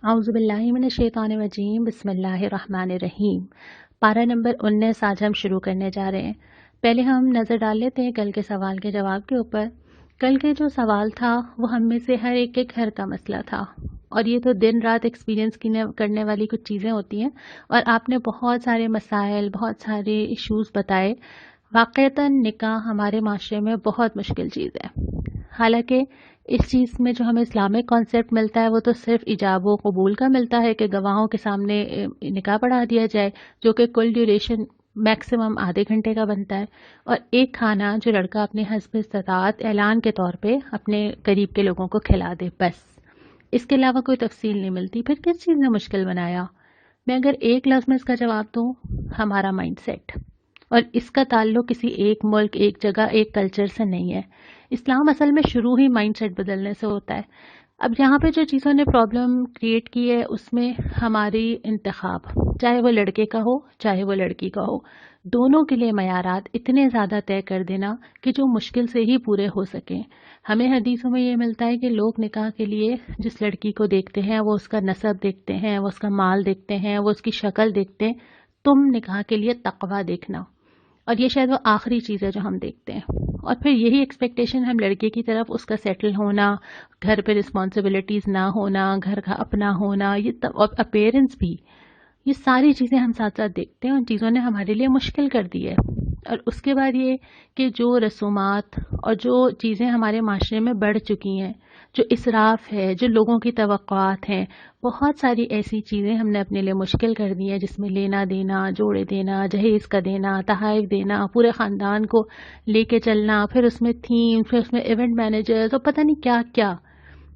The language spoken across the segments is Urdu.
اعوذ باللہ من الشیطان الرجیم، بسم اللہ الرحمن الرحیم۔ پارہ نمبر 19 آج ہم شروع کرنے جا رہے ہیں۔ پہلے ہم نظر ڈال لیتے ہیں کل کے سوال کے جواب کے اوپر۔ کل کے جو سوال تھا وہ ہم میں سے ہر ایک کے گھر کا مسئلہ تھا، اور یہ تو دن رات ایکسپیرینس کرنے والی کچھ چیزیں ہوتی ہیں، اور آپ نے بہت سارے مسائل، بہت سارے ایشوز بتائے۔ واقعتاً نکاح ہمارے معاشرے میں بہت مشکل چیز ہے، حالانکہ اس چیز میں جو ہمیں اسلامک کانسیپٹ ملتا ہے وہ تو صرف ایجاب و قبول کا ملتا ہے کہ گواہوں کے سامنے نکاح پڑھا دیا جائے، جو کہ کل ڈیوریشن میکسیمم آدھے گھنٹے کا بنتا ہے، اور ایک کھانا جو لڑکا اپنے حسب استطاعت اعلان کے طور پہ اپنے قریب کے لوگوں کو کھلا دے، بس اس کے علاوہ کوئی تفصیل نہیں ملتی۔ پھر کس چیز نے مشکل بنایا؟ میں اگر ایک لفظ میں اس کا جواب دوں، ہمارا مائنڈ سیٹ، اور اس کا تعلق کسی ایک ملک، ایک جگہ، ایک کلچر سے نہیں ہے۔ اسلام اصل میں شروع ہی مائنڈ سیٹ بدلنے سے ہوتا ہے۔ اب یہاں پہ جو چیزوں نے پرابلم کریٹ کی ہے اس میں ہماری انتخاب، چاہے وہ لڑکے کا ہو چاہے وہ لڑکی کا ہو، دونوں کے لیے معیارات اتنے زیادہ طے کر دینا کہ جو مشکل سے ہی پورے ہو سکیں۔ ہمیں حدیثوں میں یہ ملتا ہے کہ لوگ نکاح کے لیے جس لڑکی کو دیکھتے ہیں وہ اس کا نسب دیکھتے ہیں، وہ اس کا مال دیکھتے ہیں، وہ اس کی شکل دیکھتے ہیں۔ تم نکاح کے لیے تقویٰ دیکھنا، اور یہ شاید وہ آخری چیز ہے جو ہم دیکھتے ہیں۔ اور پھر یہی ایکسپیکٹیشن ہم لڑکے کی طرف، اس کا سیٹل ہونا، گھر پہ رسپانسبلٹیز نہ ہونا، گھر کا اپنا ہونا، یہ اپیرنس بھی، یہ ساری چیزیں ہم ساتھ ساتھ دیکھتے ہیں۔ ان چیزوں نے ہمارے لیے مشکل کر دی ہے۔ اور اس کے بعد یہ کہ جو رسومات اور جو چیزیں ہمارے معاشرے میں بڑھ چکی ہیں، جو اسراف ہے، جو لوگوں کی توقعات ہیں، بہت ساری ایسی چیزیں ہم نے اپنے لیے مشکل کر دی ہیں، جس میں لینا دینا، جوڑے دینا، جہیز کا دینا، تحائف دینا، پورے خاندان کو لے کے چلنا، پھر اس میں تھیم، پھر اس میں ایونٹ مینیجرز اور پتہ نہیں کیا کیا،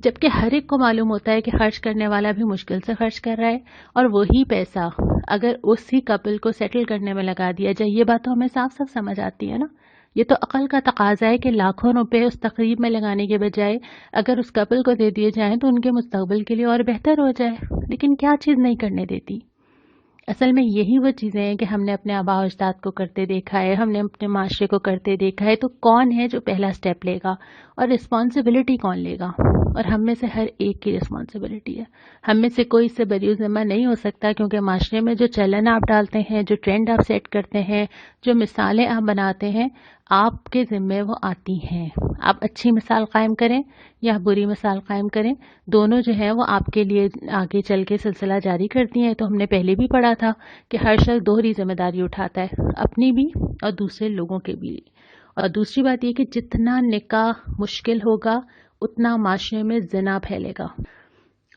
جبکہ ہر ایک کو معلوم ہوتا ہے کہ خرچ کرنے والا بھی مشکل سے خرچ کر رہا ہے، اور وہی پیسہ اگر اسی کپل کو سیٹل کرنے میں لگا دیا جائے، یہ بات تو ہمیں صاف صاف سمجھ آتی ہے نا۔ یہ تو عقل کا تقاضا ہے کہ لاکھوں روپے اس تقریب میں لگانے کے بجائے اگر اس کپل کو دے دیے جائیں تو ان کے مستقبل کے لیے اور بہتر ہو جائے، لیکن کیا چیز نہیں کرنے دیتی؟ اصل میں یہی وہ چیزیں ہیں کہ ہم نے اپنے آباء و اجداد کو کرتے دیکھا ہے، ہم نے اپنے معاشرے کو کرتے دیکھا ہے، تو کون ہے جو پہلا سٹیپ لے گا، اور رسپانسبلٹی کون لے گا؟ اور ہم میں سے ہر ایک کی رسپانسبلٹی ہے۔ ہم میں سے کوئی اس سے بری ذمہ نہیں ہو سکتا، کیونکہ معاشرے میں جو چلن آپ ڈالتے ہیں، جو ٹرینڈ آپ سیٹ کرتے ہیں، جو مثالیں آپ بناتے ہیں، آپ کے ذمے وہ آتی ہیں۔ آپ اچھی مثال قائم کریں یا بری مثال قائم کریں، دونوں جو ہیں وہ آپ کے لیے آگے چل کے سلسلہ جاری کرتی ہیں۔ تو ہم نے پہلے بھی پڑھا تھا کہ ہر شخص دوہری ذمہ داری اٹھاتا ہے، اپنی بھی اور دوسرے لوگوں کے بھی۔ اور دوسری بات یہ کہ جتنا نکاح مشکل ہوگا اتنا معاشرے میں زنا پھیلے گا۔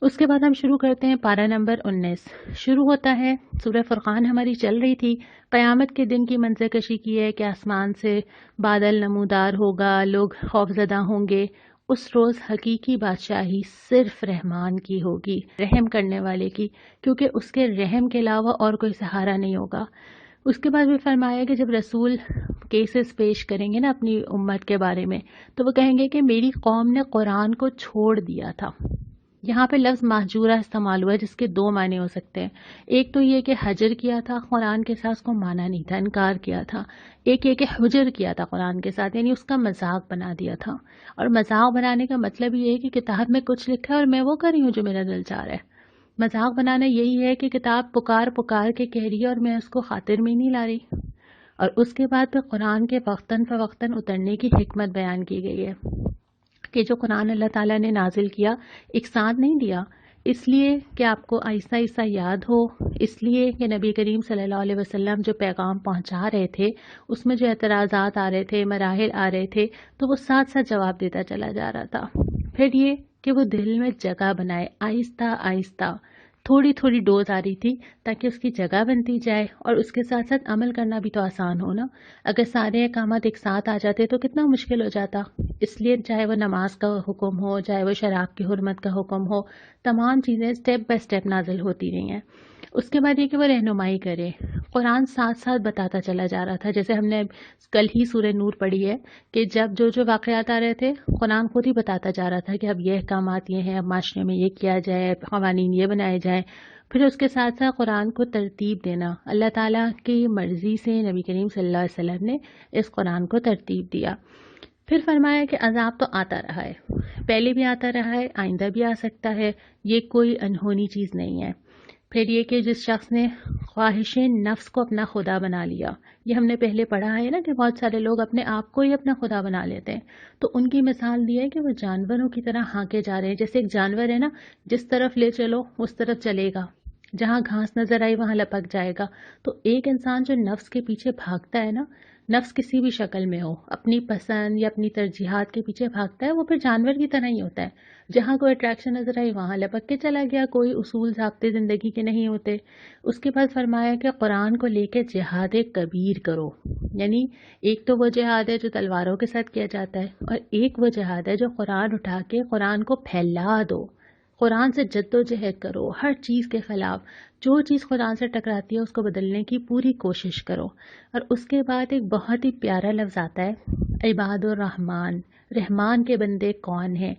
اس کے بعد ہم شروع کرتے ہیں پارہ نمبر 19۔ شروع ہوتا ہے، سورہ فرقان ہماری چل رہی تھی، قیامت کے دن کی منظر کشی کی ہے کہ آسمان سے بادل نمودار ہوگا، لوگ خوفزدہ ہوں گے۔ اس روز حقیقی بادشاہی صرف رحمان کی ہوگی، رحم کرنے والے کی، کیونکہ اس کے رحم کے علاوہ اور کوئی سہارا نہیں ہوگا۔ اس کے بعد بھی فرمایا کہ جب رسول کیسز پیش کریں گے نا اپنی امت کے بارے میں، تو وہ کہیں گے کہ میری قوم نے قرآن کو چھوڑ دیا تھا۔ یہاں پہ لفظ مہجورہ استعمال ہوا ہے، جس کے دو معنی ہو سکتے ہیں۔ ایک تو یہ کہ حجر کیا تھا قرآن کے ساتھ، اس کو مانا نہیں تھا، انکار کیا تھا۔ ایک یہ کہ حجر کیا تھا قرآن کے ساتھ، یعنی اس کا مذاق بنا دیا تھا۔ اور مذاق بنانے کا مطلب یہ ہے کہ کتاب میں کچھ لکھا ہے اور میں وہ کر رہی ہوں جو میرا دل چاہ رہا ہے۔ مذاق بنانا یہی ہے کہ کتاب پکار پکار کے کہہ رہی ہے اور میں اس کو خاطر میں نہیں لا رہی۔ اور اس کے بعد پھر قرآن کے وقتاً فوقتاً اترنے کی حکمت بیان کی گئی ہے کہ جو قرآن اللہ تعالیٰ نے نازل کیا ایک ساتھ نہیں دیا، اس لیے کہ آپ کو آہستہ آہستہ یاد ہو، اس لیے کہ نبی کریم صلی اللہ علیہ وسلم جو پیغام پہنچا رہے تھے اس میں جو اعتراضات آ رہے تھے، مراحل آ رہے تھے، تو وہ ساتھ ساتھ جواب دیتا چلا جا رہا تھا۔ پھر یہ کہ وہ دل میں جگہ بنائے، آہستہ آہستہ تھوڑی تھوڑی ڈوز آ رہی تھی تاکہ اس کی جگہ بنتی جائے، اور اس کے ساتھ ساتھ عمل کرنا بھی تو آسان ہو نا۔ اگر سارے احکامات ایک ساتھ آ جاتے تو کتنا مشکل ہو جاتا۔ اس لیے چاہے وہ نماز کا حکم ہو، چاہے وہ شراب کی حرمت کا حکم ہو، تمام چیزیں سٹیپ بائی سٹیپ نازل ہوتی رہی ہیں۔ اس کے بعد یہ کہ وہ رہنمائی کرے، قرآن ساتھ ساتھ بتاتا چلا جا رہا تھا۔ جیسے ہم نے کل ہی سورہ نور پڑھی ہے کہ جب جو واقعات آ رہے تھے قرآن خود ہی بتاتا جا رہا تھا کہ اب یہ احکامات یہ ہیں، اب معاشرے میں یہ کیا جائے، قوانین یہ بنائے جائیں۔ پھر اس کے ساتھ ساتھ قرآن کو ترتیب دینا، اللہ تعالیٰ کی مرضی سے نبی کریم صلی اللہ علیہ وسلم نے اس قرآن کو ترتیب دیا۔ پھر فرمایا کہ عذاب تو آتا رہا ہے، پہلے بھی آتا رہا ہے، آئندہ بھی آ سکتا ہے، یہ کوئی انہونی چیز نہیں ہے۔ پھر یہ کہ جس شخص نے خواہش نفس کو اپنا خدا بنا لیا، یہ ہم نے پہلے پڑھا ہے نا کہ بہت سارے لوگ اپنے آپ کو ہی اپنا خدا بنا لیتے ہیں، تو ان کی مثال دی ہے کہ وہ جانوروں کی طرح ہانکے جا رہے ہیں۔ جیسے ایک جانور ہے نا، جس طرف لے چلو اس طرف چلے گا، جہاں گھاس نظر آئی وہاں لپک جائے گا۔ تو ایک انسان جو نفس کے پیچھے بھاگتا ہے نا، نفس کسی بھی شکل میں ہو، اپنی پسند یا اپنی ترجیحات کے پیچھے بھاگتا ہے، وہ پھر جانور کی طرح ہی ہوتا ہے۔ جہاں کوئی اٹریکشن نظر آئی وہاں لپک کے چلا گیا، کوئی اصول ضابطے زندگی کے نہیں ہوتے۔ اس کے بعد فرمایا کہ قرآن کو لے کے جہاد کبیر کرو، یعنی ایک تو وہ جہاد ہے جو تلواروں کے ساتھ کیا جاتا ہے، اور ایک وہ جہاد ہے جو قرآن اٹھا کے قرآن کو پھیلا دو، قرآن سے جد و جہد کرو، ہر چیز کے خلاف جو چیز قرآن سے ٹکراتی ہے اس کو بدلنے کی پوری کوشش کرو۔ اور اس کے بعد ایک بہت ہی پیارا لفظ آتا ہے، عباد الرحمن، رحمان کے بندے کون ہیں؟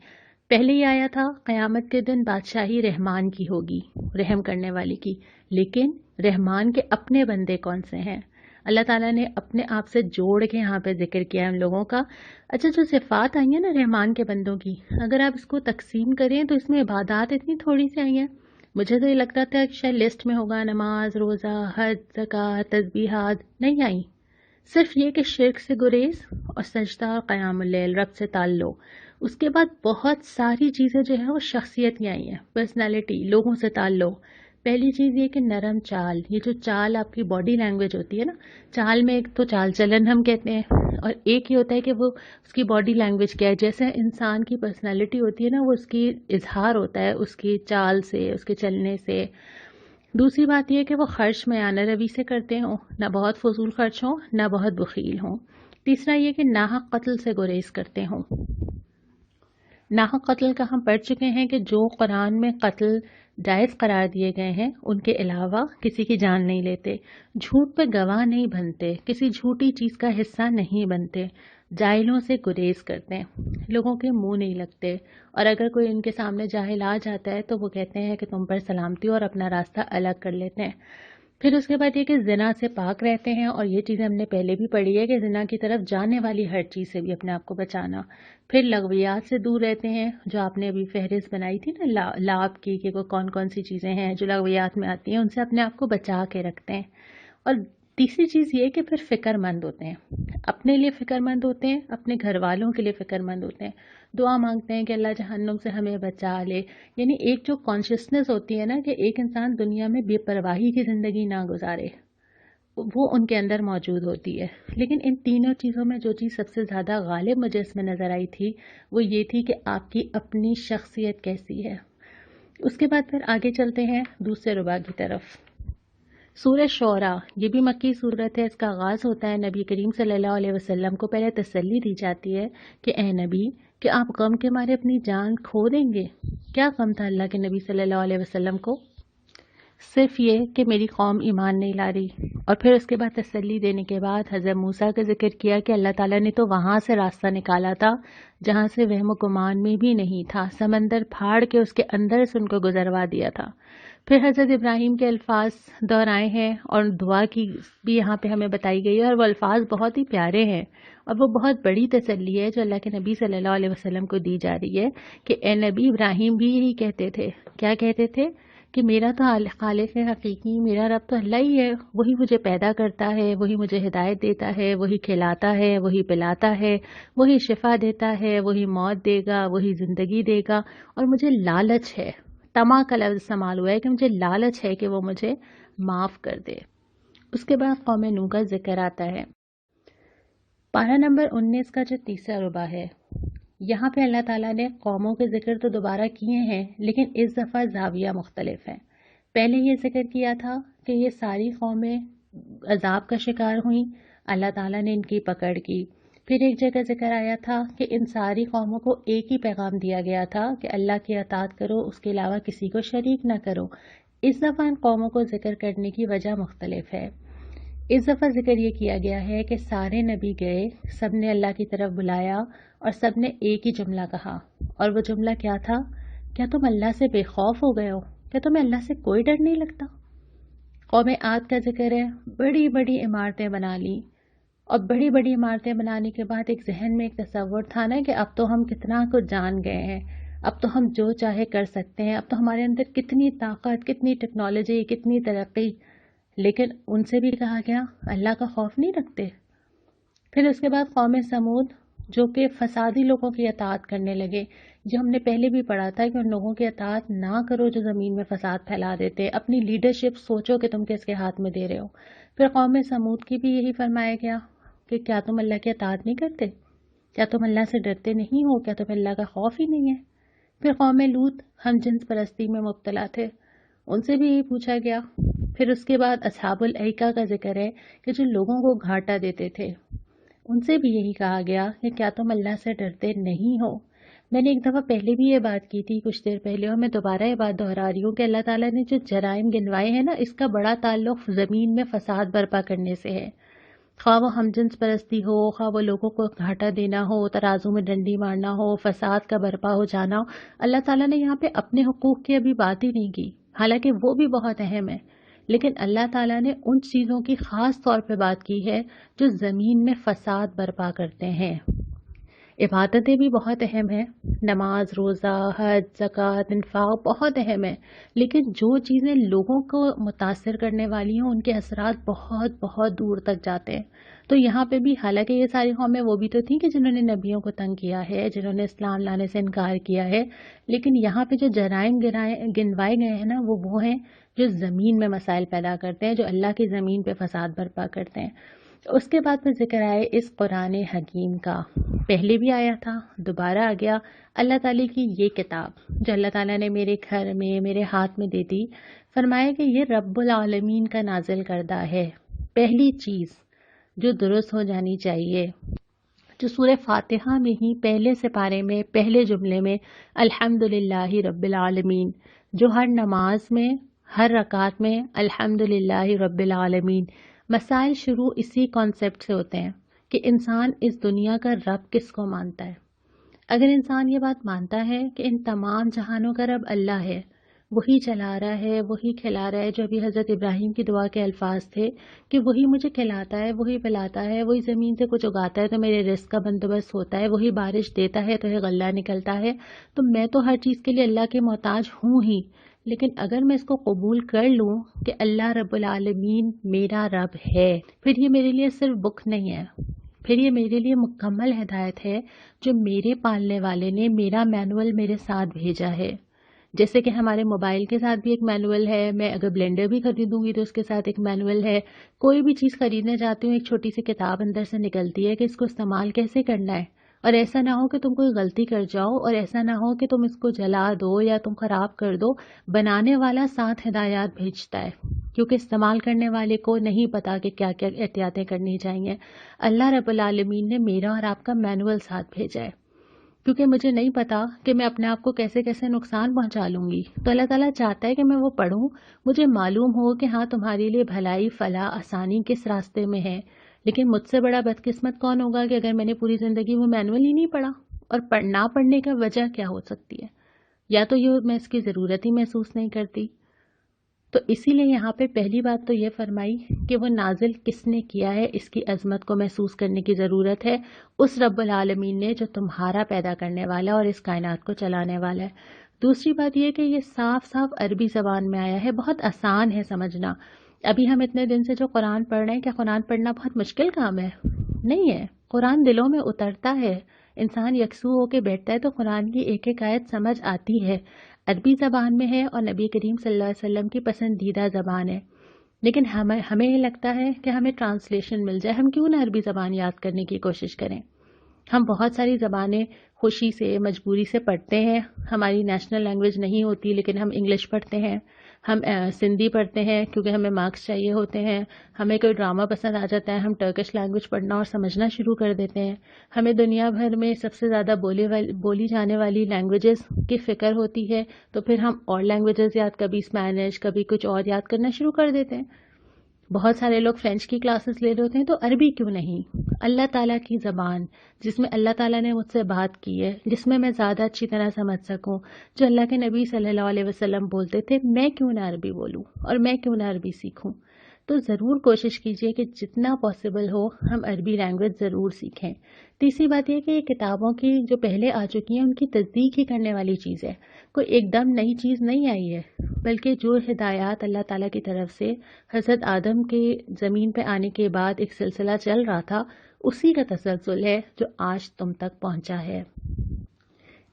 پہلے ہی آیا تھا قیامت کے دن بادشاہی رحمان کی ہوگی، رحم کرنے والی کی، لیکن رحمان کے اپنے بندے کون سے ہیں؟ اللہ تعالیٰ نے اپنے آپ سے جوڑ کے یہاں پہ ذکر کیا ان لوگوں کا۔ اچھا، جو صفات آئی ہیں نا رحمان کے بندوں کی، اگر آپ اس کو تقسیم کریں تو اس میں عبادات اتنی تھوڑی سی آئی ہیں، مجھے تو یہ لگتا تھا کہ شاید لسٹ میں ہوگا نماز، روزہ، حج، زکوٰۃ، تسبیحات، نہیں آئی۔ صرف یہ کہ شرک سے گریز اور سجدہ اور قیام اللیل، رب سے تعلق۔ اس کے بعد بہت ساری چیزیں جو ہیں وہ شخصیت کی آئی ہیں، پرسنالٹی، لوگوں سے تعلق۔ پہلی چیز یہ کہ نرم چال، یہ جو چال آپ کی باڈی لینگویج ہوتی ہے نا، چال میں ایک تو چال چلن ہم کہتے ہیں، اور ایک یہ ہوتا ہے کہ وہ اس کی باڈی لینگویج کیا ہے، جیسے انسان کی پرسنالٹی ہوتی ہے نا، وہ اس کی اظہار ہوتا ہے اس کی چال سے، اس کے چلنے سے۔ دوسری بات یہ کہ وہ خرچ میانہ روی سے کرتے ہوں، نہ بہت فضول خرچ ہوں نہ بہت بخیل ہوں۔ تیسرا یہ کہ ناحق قتل سے گریز کرتے ہوں۔ ناحق قتل کا ہم پڑھ چکے ہیں کہ جو قرآن میں قتل جائز قرار دیے گئے ہیں ان کے علاوہ کسی کی جان نہیں لیتے، جھوٹ پہ گواہ نہیں بنتے، کسی جھوٹی چیز کا حصہ نہیں بنتے، جاہلوں سے گریز کرتے ہیں، لوگوں کے منہ نہیں لگتے، اور اگر کوئی ان کے سامنے جاہل آ جاتا ہے تو وہ کہتے ہیں کہ تم پر سلامتی، اور اپنا راستہ الگ کر لیتے ہیں۔ پھر اس کے بعد یہ کہ زنا سے پاک رہتے ہیں، اور یہ چیزیں ہم نے پہلے بھی پڑھی ہے کہ زنا کی طرف جانے والی ہر چیز سے بھی اپنے آپ کو بچانا۔ پھر لغویات سے دور رہتے ہیں، جو آپ نے ابھی فہرست بنائی تھی نا لعب کی کہ کون کون سی چیزیں ہیں جو لغویات میں آتی ہیں، ان سے اپنے آپ کو بچا کے رکھتے ہیں۔ اور تیسری چیز یہ کہ پھر فکر مند ہوتے ہیں، اپنے لیے فکر مند ہوتے ہیں، اپنے گھر والوں کے لیے فکر مند ہوتے ہیں، دعا مانگتے ہیں کہ اللہ جہنم سے ہمیں بچا لے۔ یعنی ایک جو کانشیسنس ہوتی ہے نا کہ ایک انسان دنیا میں بے پرواہی کی زندگی نہ گزارے، وہ ان کے اندر موجود ہوتی ہے۔ لیکن ان تینوں چیزوں میں جو چیز سب سے زیادہ غالب مجھے اس میں نظر آئی تھی وہ یہ تھی کہ آپ کی اپنی شخصیت کیسی ہے۔ اس کے بعد پھر آگے چلتے ہیں دوسرے ربع کی طرف۔ سورہ شعراء یہ بھی مکی صورت ہے، اس کا آغاز ہوتا ہے نبی کریم صلی اللہ علیہ وسلم کو پہلے تسلی دی جاتی ہے کہ اے نبی، کہ آپ غم کے مارے اپنی جان کھو دیں گے؟ کیا غم تھا اللہ کے نبی صلی اللہ علیہ وسلم کو؟ صرف یہ کہ میری قوم ایمان نہیں لا رہی۔ اور پھر اس کے بعد تسلی دینے کے بعد حضرت موسیٰ کا ذکر کیا کہ اللہ تعالیٰ نے تو وہاں سے راستہ نکالا تھا جہاں سے وہم و گمان میں بھی نہیں تھا، سمندر پھاڑ کے اس کے اندر سے ان کو گزروا دیا تھا۔ پھر حضرت ابراہیم کے الفاظ دہرائے ہیں اور دعا کی بھی یہاں پہ ہمیں بتائی گئی ہے، اور وہ الفاظ بہت ہی پیارے ہیں، اور وہ بہت بڑی تسلی ہے جو اللہ کے نبی صلی اللہ علیہ وسلم کو دی جا رہی ہے کہ اے نبی، ابراہیم بھی یہی کہتے تھے۔ کیا کہتے تھے؟ کہ میرا تو خالق حقیقی، میرا رب تو اللہ ہی ہے، وہی مجھے پیدا کرتا ہے، وہی مجھے ہدایت دیتا ہے، وہی کھلاتا ہے، وہی پلاتا ہے، وہی شفا دیتا ہے، وہی موت دے گا، وہی زندگی دے گا، اور مجھے لالچ ہے، طمع کا لفظ استعمال ہوا ہے کہ مجھے لالچ ہے کہ وہ مجھے معاف کر دے۔ اس کے بعد قوم نوح کا ذکر آتا ہے۔ پارہ نمبر 19 کا جو تیسرا ربع ہے، یہاں پہ اللہ تعالیٰ نے قوموں کے ذکر تو دوبارہ کیے ہیں، لیکن اس دفعہ زاویہ مختلف ہے۔ پہلے یہ ذکر کیا تھا کہ یہ ساری قومیں عذاب کا شکار ہوئیں، اللہ تعالیٰ نے ان کی پکڑ کی۔ پھر ایک جگہ ذکر آیا تھا کہ ان ساری قوموں کو ایک ہی پیغام دیا گیا تھا کہ اللہ کی اطاعت کرو، اس کے علاوہ کسی کو شریک نہ کرو۔ اس دفعہ ان قوموں کو ذکر کرنے کی وجہ مختلف ہے۔ اس دفعہ ذکر یہ کیا گیا ہے کہ سارے نبی گئے، سب نے اللہ کی طرف بلایا، اور سب نے ایک ہی جملہ کہا، اور وہ جملہ کیا تھا؟ کیا تم اللہ سے بے خوف ہو گئے ہو؟ کیا تمہیں اللہ سے کوئی ڈر نہیں لگتا؟ قوم عاد کا ذکر ہے، بڑی بڑی عمارتیں بنا لی، اور بڑی بڑی عمارتیں بنانے کے بعد ایک ذہن میں ایک تصور تھا نا کہ اب تو ہم کتنا کچھ جان گئے ہیں، اب تو ہم جو چاہے کر سکتے ہیں، اب تو ہمارے اندر کتنی طاقت، کتنی ٹیکنالوجی، کتنی ترقی. لیکن ان سے بھی کہا گیا اللہ کا خوف نہیں رکھتے. پھر اس کے بعد قوم سمود جو کہ فسادی لوگوں کی اطاعت کرنے لگے، جو ہم نے پہلے بھی پڑھا تھا کہ ان لوگوں کی اطاعت نہ کرو جو زمین میں فساد پھیلا دیتے. اپنی لیڈرشپ سوچو کہ تم کس کے ہاتھ میں دے رہے ہو. پھر قوم سمود کی بھی یہی فرمایا گیا کہ کیا تم اللہ کی اطاعت نہیں کرتے، کیا تم اللہ سے ڈرتے نہیں ہو، کیا تمہیں اللہ کا خوف ہی نہیں ہے. پھر قوم لوط ہم جنس پرستی میں مبتلا تھے، ان سے بھی یہی پوچھا گیا. پھر اس کے بعد اصحاب الایکہ کا ذکر ہے کہ جو لوگوں کو گھاٹا دیتے تھے، ان سے بھی یہی کہا گیا کہ کیا تم اللہ سے ڈرتے نہیں ہو. میں نے ایک دفعہ پہلے بھی یہ بات کی تھی کچھ دیر پہلے، اور میں دوبارہ یہ بات دہرا رہی ہوں کہ اللہ تعالیٰ نے جو جرائم گنوائے ہیں نا، اس کا بڑا تعلق زمین میں فساد برپا کرنے سے ہے. خواہ وہ ہم جنس پرستی ہو، خواہ وہ لوگوں کو گھاٹا دینا ہو، ترازو میں ڈنڈی مارنا ہو، فساد کا برپا ہو جانا ہو. اللہ تعالیٰ نے یہاں پہ اپنے حقوق کی ابھی بات ہی نہیں کی، حالانکہ وہ بھی بہت اہم ہے. لیکن اللہ تعالیٰ نے ان چیزوں کی خاص طور پہ بات کی ہے جو زمین میں فساد برپا کرتے ہیں. عبادتیں بھی بہت اہم ہیں، نماز، روزہ، حج، زکوٰۃ، انفاق بہت اہم ہے، لیکن جو چیزیں لوگوں کو متاثر کرنے والی ہیں ان کے اثرات بہت بہت دور تک جاتے ہیں. تو یہاں پہ بھی حالانکہ یہ ساری قومیں وہ بھی تو تھیں کہ جنہوں نے نبیوں کو تنگ کیا ہے، جنہوں نے اسلام لانے سے انکار کیا ہے، لیکن یہاں پہ جو جرائم گنوائے گئے ہیں نا، وہ ہیں جو زمین میں مسائل پیدا کرتے ہیں، جو اللہ کی زمین پہ فساد برپا کرتے ہیں. اس کے بعد پھر ذکر آئے اس قرآن حکیم کا. پہلے بھی آیا تھا، دوبارہ آ گیا. اللہ تعالیٰ کی یہ کتاب جو اللہ تعالیٰ نے میرے گھر میں، میرے ہاتھ میں دے دی، فرمایا کہ یہ رب العالمین کا نازل کردہ ہے. پہلی چیز جو درست ہو جانی چاہیے، جو سورہ فاتحہ میں ہی پہلے سپارے میں پہلے جملے میں الحمدللہ رب العالمین، جو ہر نماز میں ہر رکعت میں الحمدللہ رب العالمین. مسائل شروع اسی کانسیپٹ سے ہوتے ہیں کہ انسان اس دنیا کا رب کس کو مانتا ہے. اگر انسان یہ بات مانتا ہے کہ ان تمام جہانوں کا رب اللہ ہے، وہی چلا رہا ہے، وہی کھلا رہا ہے، جو ابھی حضرت ابراہیم کی دعا کے الفاظ تھے کہ وہی مجھے کھلاتا ہے، وہی پلاتا ہے، وہی زمین سے کچھ اگاتا ہے تو میرے رزق کا بندوبست ہوتا ہے، وہی بارش دیتا ہے تو یہ غلہ نکلتا ہے، تو میں تو ہر چیز کے لیے اللہ کے محتاج ہوں ہی. لیکن اگر میں اس کو قبول کر لوں کہ اللہ رب العالمین میرا رب ہے، پھر یہ میرے لیے صرف بک نہیں ہے، پھر یہ میرے لیے مکمل ہدایت ہے جو میرے پالنے والے نے میرا مینول میرے ساتھ بھیجا ہے. جیسے کہ ہمارے موبائل کے ساتھ بھی ایک مینول ہے، میں اگر بلینڈر بھی خریدوں گی تو اس کے ساتھ ایک مینول ہے. کوئی بھی چیز خریدنے جاتی ہوں ایک چھوٹی سی کتاب اندر سے نکلتی ہے کہ اس کو استعمال کیسے کرنا ہے، اور ایسا نہ ہو کہ تم کوئی غلطی کر جاؤ، اور ایسا نہ ہو کہ تم اس کو جلا دو یا تم خراب کر دو. بنانے والا ساتھ ہدایات بھیجتا ہے کیونکہ استعمال کرنے والے کو نہیں پتا کہ کیا کیا احتیاطیں کرنی چاہیے. اللہ رب العالمین نے میرا اور آپ کا مینول ساتھ بھیجا ہے کیونکہ مجھے نہیں پتا کہ میں اپنے آپ کو کیسے کیسے نقصان پہنچا لوں گی. تو اللہ تعالیٰ چاہتا ہے کہ میں وہ پڑھوں، مجھے معلوم ہو کہ ہاں تمہارے لیے بھلائی، فلاح، آسانی کس راستے میں ہے. لیکن مجھ سے بڑا بدقسمت کون ہوگا کہ اگر میں نے پوری زندگی وہ مینول ہی نہیں پڑھا. اور نہ پڑھنے کا وجہ کیا ہو سکتی ہے؟ یا تو یہ میں اس کی ضرورت ہی محسوس نہیں کرتی. تو اسی لیے یہاں پہ پہلی بات تو یہ فرمائی کہ وہ نازل کس نے کیا ہے، اس کی عظمت کو محسوس کرنے کی ضرورت ہے. اس رب العالمین نے جو تمہارا پیدا کرنے والا اور اس کائنات کو چلانے والا ہے. دوسری بات یہ کہ یہ صاف صاف عربی زبان میں آیا ہے، بہت آسان ہے سمجھنا. ابھی ہم اتنے دن سے جو قرآن پڑھ رہے ہیں، کیا قرآن پڑھنا بہت مشکل کام ہے؟ نہیں ہے. قرآن دلوں میں اترتا ہے، انسان یکسو ہو کے بیٹھتا ہے تو قرآن کی ایک ایک آیت سمجھ آتی ہے. عربی زبان میں ہے اور نبی کریم صلی اللہ علیہ وسلم کی پسندیدہ زبان ہے. لیکن ہمیں یہ لگتا ہے کہ ہمیں ٹرانسلیشن مل جائے، ہم کیوں نہ عربی زبان یاد کرنے کی کوشش کریں. ہم بہت ساری زبانیں خوشی سے، مجبوری سے پڑھتے ہیں. ہماری نیشنل لینگویج نہیں ہوتی لیکن ہم انگلش پڑھتے ہیں، ہم سندھی پڑھتے ہیں کیونکہ ہمیں مارکس چاہیے ہوتے ہیں. ہمیں کوئی ڈرامہ پسند آ جاتا ہے، ہم ٹرکش لینگویج پڑھنا اور سمجھنا شروع کر دیتے ہیں. ہمیں دنیا بھر میں سب سے زیادہ بولی جانے والی لینگویجز کی فکر ہوتی ہے تو پھر ہم اور لینگویجز یاد، کبھی اسپینش، کبھی کچھ اور یاد کرنا شروع کر دیتے ہیں. بہت سارے لوگ فرینچ کی کلاسز لے رہے ہوتے ہیں، تو عربی کیوں نہیں؟ اللہ تعالیٰ کی زبان جس میں اللہ تعالیٰ نے مجھ سے بات کی ہے، جس میں زیادہ اچھی طرح سمجھ سکوں، جو اللہ کے نبی صلی اللہ علیہ وسلم بولتے تھے، میں کیوں نہ عربی بولوں اور میں کیوں نہ عربی سیکھوں؟ تو ضرور کوشش کیجیے کہ جتنا پاسبل ہو ہم عربی لینگویج ضرور سیکھیں۔ تیسری بات یہ کہ یہ کتابوں کی جو پہلے آ چکی ہیں ان کی تصدیق ہی کرنے والی چیز ہے، کوئی ایک دم نئی چیز نہیں آئی ہے، بلکہ جو ہدایات اللہ تعالیٰ کی طرف سے حضرت آدم کے زمین پہ آنے کے بعد ایک سلسلہ چل رہا تھا، اسی کا تسلسل ہے جو آج تم تک پہنچا ہے۔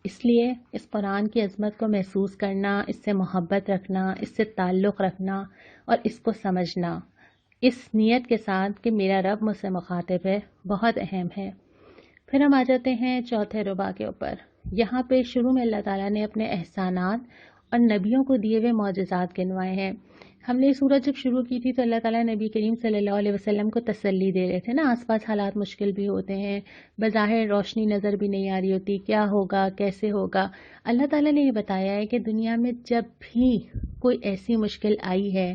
اس لیے اس قرآن کی عظمت کو محسوس کرنا، اس سے محبت رکھنا، اس سے تعلق رکھنا اور اس کو سمجھنا اس نیت کے ساتھ کہ میرا رب مجھ سے مخاطب ہے، بہت اہم ہے۔ پھر ہم آ جاتے ہیں چوتھے ربع کے اوپر۔ یہاں پہ شروع میں اللہ تعالیٰ نے اپنے احسانات اور نبیوں کو دیے ہوئے معجزات گنوائے ہیں۔ ہم نے سورت جب شروع کی تھی تو اللہ تعالیٰ نبی کریم صلی اللہ علیہ وسلم کو تسلی دے رہے تھے نا، آس پاس حالات مشکل بھی ہوتے ہیں، بظاہر روشنی نظر بھی نہیں آ رہی ہوتی، کیا ہوگا کیسے ہوگا۔ اللہ تعالیٰ نے یہ بتایا ہے کہ دنیا میں جب بھی کوئی ایسی مشکل آئی ہے،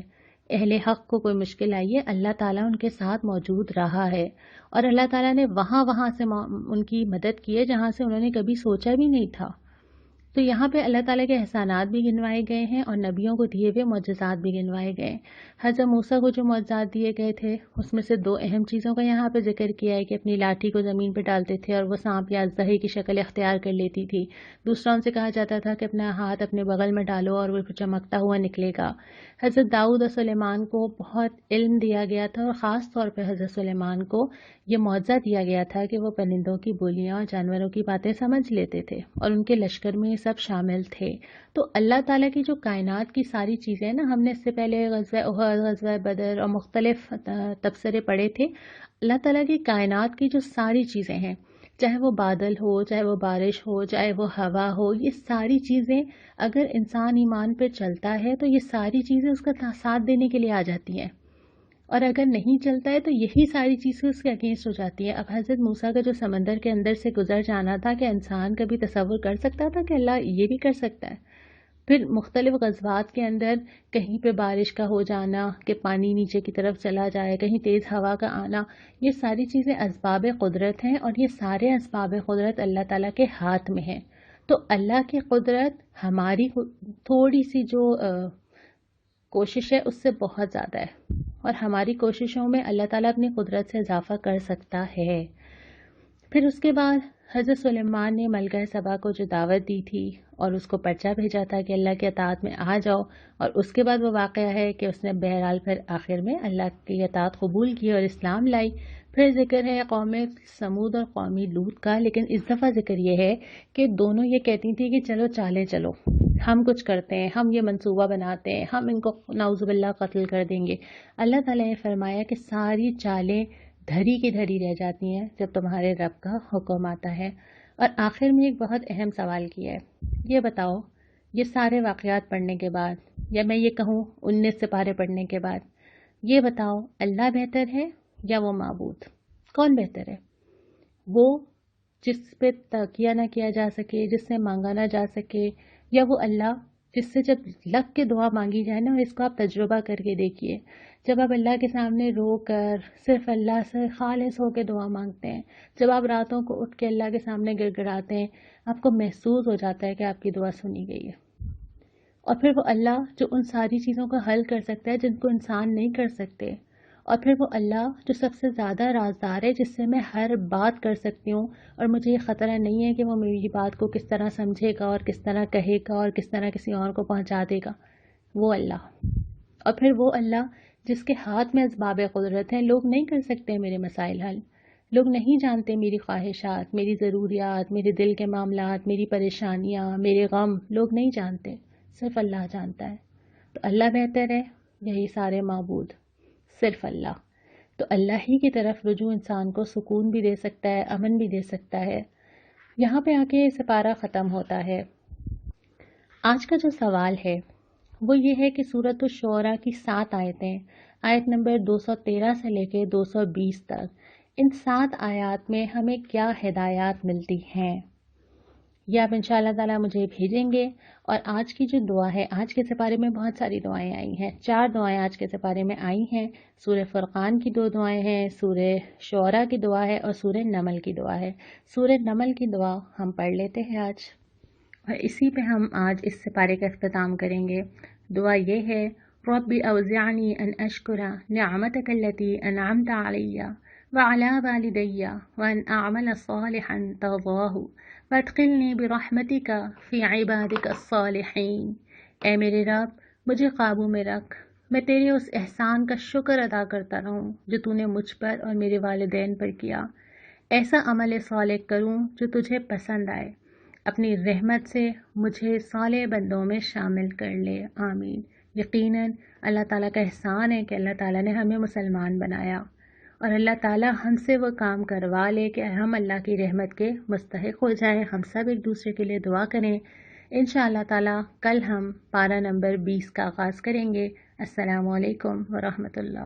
اہل حق کو کوئی مشکل آئی ہے، اللہ تعالیٰ ان کے ساتھ موجود رہا ہے، اور اللہ تعالیٰ نے وہاں سے ان کی مدد کی ہے جہاں سے انہوں نے کبھی سوچا بھی نہیں تھا۔ تو یہاں پہ اللہ تعالیٰ کے احسانات بھی گنوائے گئے ہیں اور نبیوں کو دیے ہوئے معجزات بھی گنوائے گئے ہیں۔ حضرت موسیٰ کو جو معجزات دیے گئے تھے اس میں سے دو اہم چیزوں کا یہاں پہ ذکر کیا ہے کہ اپنی لاٹھی کو زمین پہ ڈالتے تھے اور وہ سانپ یا اژدہے کی شکل اختیار کر لیتی تھی۔ دوسرا ان سے کہا جاتا تھا کہ اپنا ہاتھ اپنے بغل میں ڈالو اور وہ چمکتا ہوا نکلے گا۔ حضرت داؤد اور سلیمان کو بہت علم دیا گیا تھا اور خاص طور پہ حضرت سلیمان کو یہ معجزہ دیا گیا تھا کہ وہ پرندوں کی بولیاں اور جانوروں کی باتیں سمجھ لیتے تھے اور ان کے لشکر میں یہ سب شامل تھے۔ تو اللہ تعالیٰ کی جو کائنات کی ساری چیزیں نا، ہم نے اس سے پہلے غزوہ احد، غزوہ بدر اور مختلف تبصرے پڑھے تھے۔ اللہ تعالیٰ کی کائنات کی جو ساری چیزیں ہیں، چاہے وہ بادل ہو، چاہے وہ بارش ہو، چاہے وہ ہوا ہو، یہ ساری چیزیں اگر انسان ایمان پہ چلتا ہے تو یہ ساری چیزیں اس کا ساتھ دینے کے لیے آ جاتی ہیں، اور اگر نہیں چلتا ہے تو یہی ساری چیزیں اس کے اگینسٹ ہو جاتی ہیں۔ اب حضرت موسیٰ کا جو سمندر کے اندر سے گزر جانا تھا، کہ انسان کبھی تصور کر سکتا تھا کہ اللہ یہ بھی کر سکتا ہے؟ پھر مختلف غزوات کے اندر کہیں پہ بارش کا ہو جانا کہ پانی نیچے کی طرف چلا جائے، کہیں تیز ہوا کا آنا، یہ ساری چیزیں اسباب قدرت ہیں اور یہ سارے اسباب قدرت اللہ تعالیٰ کے ہاتھ میں ہیں۔ تو اللہ کی قدرت ہماری تھوڑی سی جو کوشش ہے اس سے بہت زیادہ ہے، اور ہماری کوششوں میں اللہ تعالیٰ اپنی قدرت سے اضافہ کر سکتا ہے۔ پھر اس کے بعد حضرت سلیمان نے ملکہ سبا کو جو دعوت دی تھی اور اس کو پرچہ بھیجا تھا کہ اللہ کے اطاعت میں آ جاؤ، اور اس کے بعد وہ واقعہ ہے کہ اس نے بہرحال پھر آخر میں اللہ کی اطاعت قبول کی اور اسلام لائی۔ پھر ذکر ہے قوم سمود اور قوم لوط کا، لیکن اس دفعہ ذکر یہ ہے کہ دونوں یہ کہتی تھی کہ چلو چالیں چلو، ہم کچھ کرتے ہیں، ہم یہ منصوبہ بناتے ہیں، ہم ان کو نعوذ باللہ قتل کر دیں گے۔ اللہ تعالیٰ نے فرمایا کہ ساری چالیں دھری کی دھری رہ جاتی ہیں جب تمہارے رب کا حکم آتا ہے۔ اور آخر میں ایک بہت اہم سوال کیا ہے، یہ بتاؤ یہ سارے واقعات پڑھنے کے بعد، یا میں یہ کہوں 19 سپارے پڑھنے کے بعد، یہ بتاؤ اللہ بہتر ہے یا وہ معبود؟ کون بہتر ہے؟ وہ جس پہ تکیہ نہ کیا جا سکے، جس سے مانگا نہ جا سکے، یا وہ اللہ جس سے جب لگ کے دعا مانگی جائے نا، اور اس کو آپ تجربہ کر کے دیکھیے، جب آپ اللہ کے سامنے رو کر صرف اللہ سے خالص ہو کے دعا مانگتے ہیں، جب آپ راتوں کو اٹھ کے اللہ کے سامنے گڑ گڑاتے ہیں، آپ کو محسوس ہو جاتا ہے کہ آپ کی دعا سنی گئی ہے۔ اور پھر وہ اللہ جو ان ساری چیزوں کا حل کر سکتا ہے جن کو انسان نہیں کر سکتے، اور پھر وہ اللہ جو سب سے زیادہ رازدار ہے، جس سے میں ہر بات کر سکتی ہوں اور مجھے یہ خطرہ نہیں ہے کہ وہ میری بات کو کس طرح سمجھے گا اور کس طرح کہے گا اور کس طرح کسی اور کو پہنچا دے گا، وہ اللہ۔ اور پھر وہ اللہ جس کے ہاتھ میں اسباب قدرت ہیں، لوگ نہیں کر سکتے میرے مسائل حل، لوگ نہیں جانتے میری خواہشات، میری ضروریات، میرے دل کے معاملات، میری پریشانیاں، میرے غم، لوگ نہیں جانتے، صرف اللہ جانتا ہے۔ تو اللہ بہتر ہے یا یہ سارے معبود؟ صرف اللہ۔ تو اللہ ہی کی طرف رجوع انسان کو سکون بھی دے سکتا ہے، امن بھی دے سکتا ہے۔ یہاں پہ آ کے سپارہ ختم ہوتا ہے۔ آج کا جو سوال ہے وہ یہ ہے کہ سورۃ الشعراء کی 7 آیتیں، آیت نمبر 213 سے لے کے 220 تک، ان 7 آیات میں ہمیں کیا ہدایات ملتی ہیں؟ یہ آپ انشاءاللہ تعالیٰ مجھے بھیجیں گے۔ اور آج کی جو دعا ہے، آج کے سپارے میں بہت ساری دعائیں آئی ہیں، 4 دعائیں آج کے سپارے میں آئی ہیں۔ سورہ فرقان کی 2 دعائیں ہیں، سورہ شعراء کی دعا ہے اور سورہ نمل کی دعا ہے۔ سورہ نمل کی دعا ہم پڑھ لیتے ہیں آج، اور اسی پہ ہم آج اس سپارے کا اختتام کریں گے۔ دعا یہ ہے: رب أوزعني أن أشكر نعمتك التي أنعمت علي وعلى والدي وأن أعمل صالحا ترضاه وادخلني برحمتك في عبادك الصالحين۔ اے میرے رب، مجھے قابو میں رکھ، میں تیرے اس احسان کا شکر ادا کرتا رہوں جو تو نے مجھ پر اور میرے والدین پر کیا۔ ایسا عمل صالح کروں جو تجھے پسند آئے، اپنی رحمت سے مجھے صالح بندوں میں شامل کر لے، آمین۔ یقیناً اللہ تعالیٰ کا احسان ہے کہ اللہ تعالیٰ نے ہمیں مسلمان بنایا، اور اللہ تعالیٰ ہم سے وہ کام کروا لے کہ ہم اللہ کی رحمت کے مستحق ہو جائیں۔ ہم سب ایک دوسرے کے لیے دعا کریں۔ انشاءاللہ تعالیٰ کل ہم پارہ نمبر 20 کا آغاز کریں گے۔ السلام علیکم ورحمۃ اللہ۔